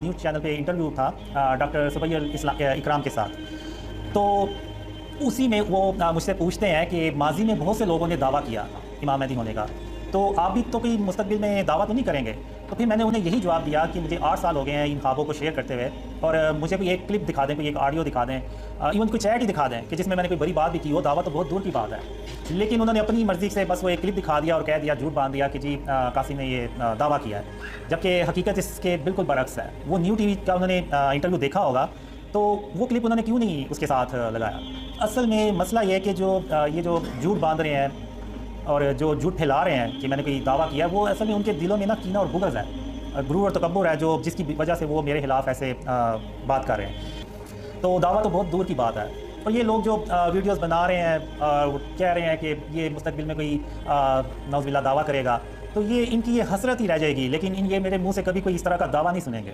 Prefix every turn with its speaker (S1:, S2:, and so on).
S1: News channel पे interview था doctor Subair इकराम के साथ। तो उसी में वो मुझसे पूछते हैं कि माजी में बहुत से लोगों ने दावा किया इमाम महदी होने का, तो आप भी तो कोई मुस्तकबिल में दावा तो नहीं करेंगे? तो फिर मैंने उन्हें यही जवाब दिया कि मुझे 8 साल हो गए हैं इन ख्वाबों को शेयर करते हुए, और मुझे कोई एक क्लिप दिखा दें, कोई एक ऑडियो दिखा दें, इवन कोई चैट ही दिखा दें कि जिसमें मैंने कोई बड़ी बात भी की हो, दावा तो बहुत दूर की बात है। लेकिन उन्होंने अपनी मर्ज़ी से बस वो एक क्लिप दिखा दिया और कह दिया, झूठ बांध दिया कि जी कासिम ने ये दावा किया है, जबकि हकीकत इसके बिल्कुल बरक्स है। वो न्यू टीवी का उन्होंने इंटरव्यू देखा होगा, तो वो क्लिप उन्होंने क्यों नहीं उसके साथ लगाया? असल में मसला ये है कि ये जो झूठ बांध रहे हैं और जो झूठ फैला रहे हैं कि मैंने कोई दावा किया, वो असल में उनके दिलों में ना कीना और बुग़्ज़ है, गुरूर और तकब्बुर है, जो जिसकी वजह से वो मेरे खिलाफ़ ऐसे बात कर रहे हैं। तो दावा तो बहुत दूर की बात है। और ये लोग जो वीडियोस बना रहे हैं और कह रहे हैं कि ये मुस्तकबिल में कोई नौज़ुबिल्लाह दावा करेगा, तो ये इनकी ये हसरत ही रह जाएगी, लेकिन ये मेरे मुँह से कभी कोई इस तरह का दावा नहीं सुनेंगे।